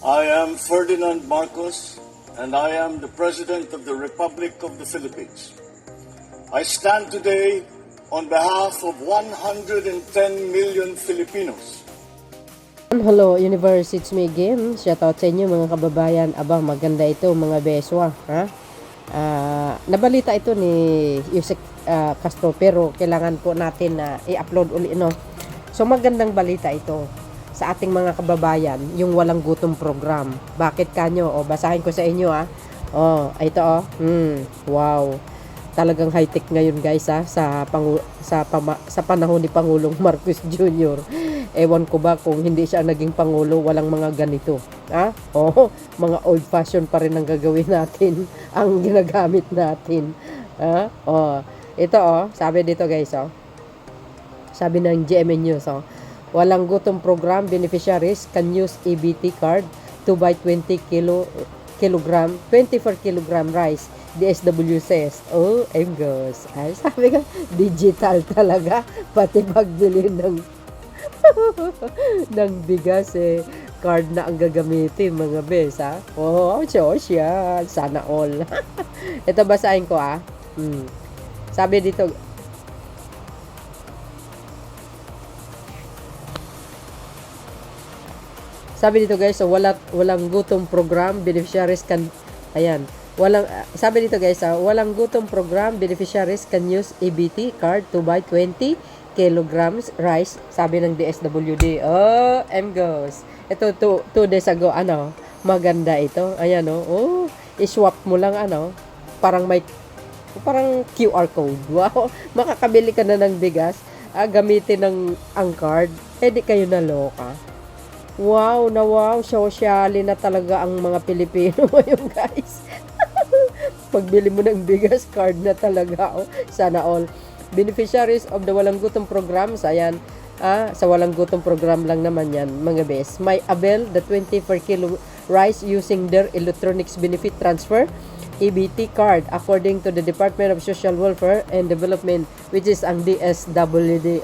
I am Ferdinand Marcos, and I am the President of the Republic of the Philippines. I stand today on behalf of 110 million Filipinos. Hello Universe, it's me again. Shoutout sa inyo mga kababayan. Aba, maganda ito mga beswa. Nabalita ito ni Yusek Castro, pero kailangan po natin na i-upload uli, no? So magandang balita ito sa ating mga kababayan, yung walang gutom program. Bakit kanyo? O basahin ko sa inyo ito wow. Talagang high-tech ngayon guys sa panahon ni Pangulong Marcos Jr. Ewan ko ba kung hindi siya naging pangulo, walang mga ganito. Mga old-fashioned pa rin ang gagawin natin, ang ginagamit natin. Ito sabi dito guys, sabi ng GMA News, walang gutom program beneficiaries can use EBT card to buy 24 kilogram rice. DSW says, goes. Ay, sabi ka, digital talaga. Pati pagbili ng ng bigas, card na ang gagamitin, mga bes, social. Sana all. Ito, basahin ko, Sabi dito, guys, so walang gutom program beneficiaries can, sabi dito guys, walang gutom program beneficiaries can use EBT card to buy 20 kilograms rice, sabi ng DSWD. Goes. Ito 2 days ago, maganda ito. Ayan, i-swap mo lang, parang QR code. Wow, makakabili ka na ng bigas, gamitin ang card, di kayo naloka. Wow, socially na talaga ang mga Pilipino ngayon guys. Pagbili mo ng bigas, card na talaga. Sana all. Beneficiaries of the Walang Gutom programs, ayan, sa Walang Gutom program lang naman yan, mga bes, may avail the 20 per kilo rice using their electronics benefit transfer EBT card according to the Department of Social Welfare and Development, which is ang DSWD.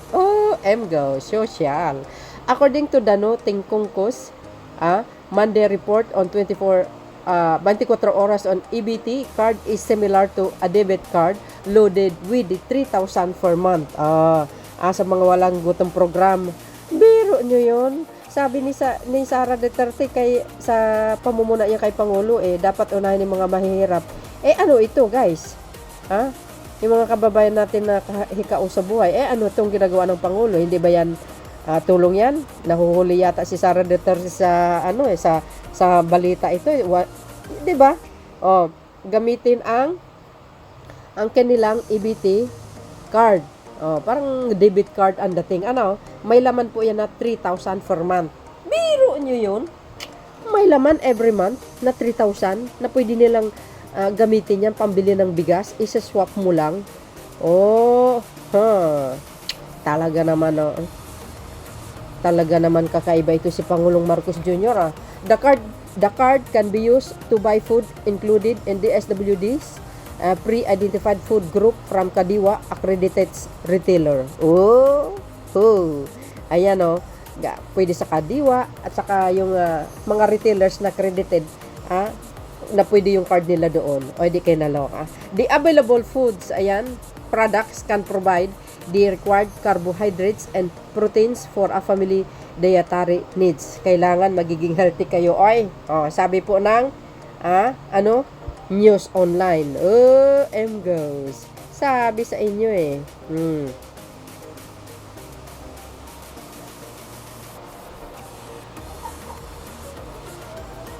Go, social. According to Dano Tingkungkos, Monday report on 24 oras on EBT card is similar to a debit card loaded with 3,000 per month. Sa mga walang gutom program. Biro nyo yun. Sabi ni Sara Duterte sa pamumuna niya kay Pangulo, dapat unahin yung mga mahihirap. Ano ito guys? Yung mga kababayan natin na hikao sa buhay, ano itong ginagawa ng Pangulo? Hindi ba yan tulong yan? Nahuhuli yata si Sara Duterte sa sa balita ito, 'di ba? Gamitin ang kanilang EBT card. Parang debit card ang dating. May laman po yan na 3,000 per month. Biro nyo yun. May laman every month na 3,000 na pwede nilang gamitin yan pambili ng bigas. Isa-swap mo lang. Talaga naman, Talaga naman kakaiba ito si Pangulong Marcos Jr. The card can be used to buy food included in the SWD's pre-identified food group from Kadiwa accredited retailer. Ayan, pwede sa Kadiwa at saka yung mga retailers na accredited, na pwede yung card nila doon. Di kayo naloka. The available foods, products can provide the required carbohydrates and proteins for a family dietary needs. Kailangan magiging healthy kayo. Sabi po ng news online. Goes. Sabi sa inyo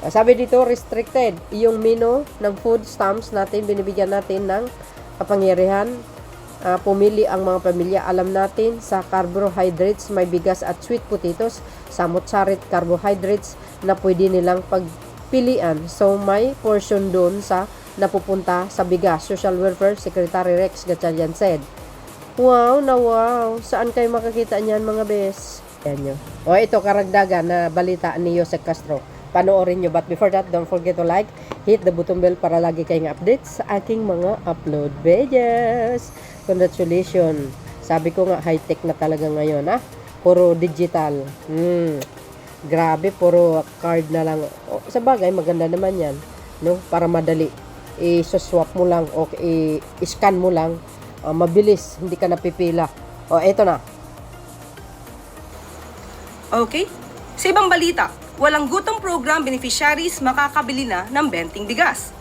Sabi dito, restricted yung menu ng food stamps natin, binibigyan natin ng kapangyarihan. Pumili ang mga pamilya. Alam natin sa carbohydrates, may bigas at sweet potatoes, samot-sarit carbohydrates na pwede nilang pagpilian. So may portion doon sa napupunta sa bigas. Social Welfare Secretary Rex Gatchalian said. Wow. Saan kayo makakita niyan mga bes? Yan nyo. Ito karagdagan na balita ni Yusek Castro. Panoorin nyo. But before that, don't forget to like, hit the button bell para lagi kayong updates sa aking mga upload videos. Congratulations. Sabi ko nga, high-tech na talaga ngayon, Puro digital. Grabe, puro card na lang. O, sa bagay, maganda naman yan, no? Para madali. I-swap mo lang o i-scan mo lang. Mabilis, hindi ka napipila. O, eto na. Okay? Sa ibang balita, walang gutom program beneficiaries makakabili na ng benting bigas.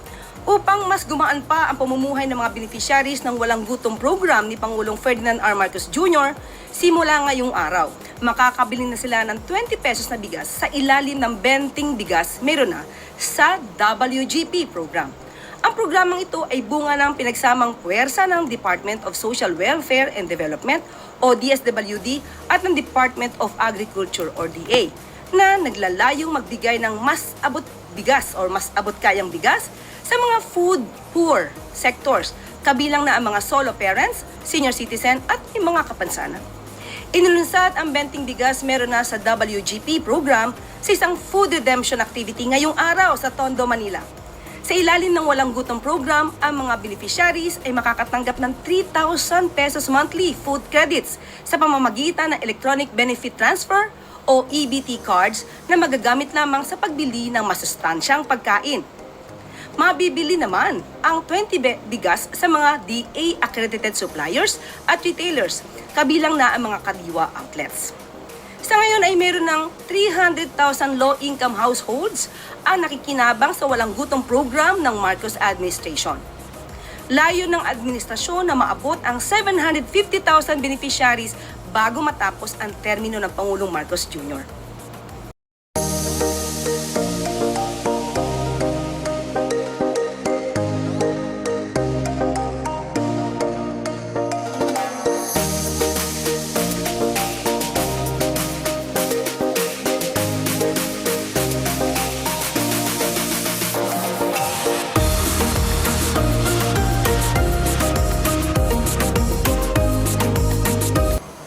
Upang mas gumaan pa ang pamumuhay ng mga beneficiaries ng walang gutom program ni Pangulong Ferdinand R. Marcos Jr., simula ngayong araw, makakabili na sila ng 20 pesos na bigas sa ilalim ng benting bigas meron na sa WGP program. Ang programang ito ay bunga ng pinagsamang puwersa ng Department of Social Welfare and Development o DSWD at ng Department of Agriculture or DA na naglalayong magbigay ng mas abot bigas or mas abot kayang bigas sa mga food poor sectors, kabilang na ang mga solo parents, senior citizen at yung mga kapansanan. Inilunsad ang benting bigas meron na sa WGP program sa isang food redemption activity ngayong araw sa Tondo, Manila. Sa ilalim ng walang gutom program, ang mga beneficiaries ay makakatanggap ng 3,000 pesos monthly food credits sa pamamagitan ng Electronic Benefit Transfer o EBT cards na magagamit lamang sa pagbili ng masustansyang pagkain. Mabibili naman ang 20 bigas sa mga DA-accredited suppliers at retailers, kabilang na ang mga kadiwa outlets. Sa ngayon ay meron ng 300,000 low-income households ang nakikinabang sa walang gutom program ng Marcos administration. Layo ng administrasyon na maabot ang 750,000 beneficiaries bago matapos ang termino ng Pangulong Marcos Jr.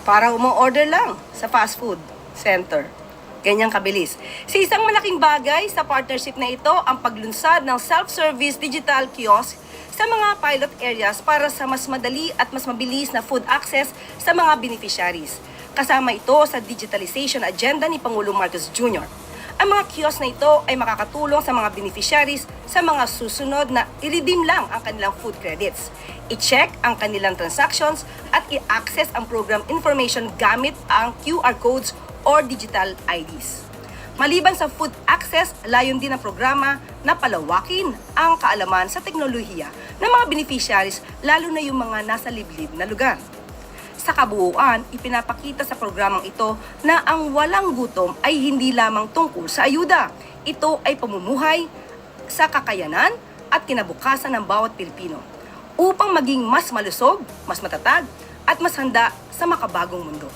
Para umo-order lang sa fast food center. Ganyang kabilis. Sa isang malaking bagay sa partnership na ito, ang paglunsad ng self-service digital kiosk sa mga pilot areas para sa mas madali at mas mabilis na food access sa mga beneficiaries. Kasama ito sa digitalization agenda ni Pangulong Marcos Jr. Ang mga kiosk na ito ay makakatulong sa mga beneficiaries sa mga susunod na i-redeem lang ang kanilang food credits, i-check ang kanilang transactions at i-access ang program information gamit ang QR codes or digital IDs. Maliban sa food access, layon din ang programa na palawakin ang kaalaman sa teknolohiya ng mga beneficiaries, lalo na yung mga nasa liblib na lugar. Sa kabuuan, ipinapakita sa programang ito na ang walang gutom ay hindi lamang tungkol sa ayuda. Ito ay pamumuhay sa kakayanan at kinabukasan ng bawat Pilipino upang maging mas malusog, mas matatag at mas handa sa makabagong mundo.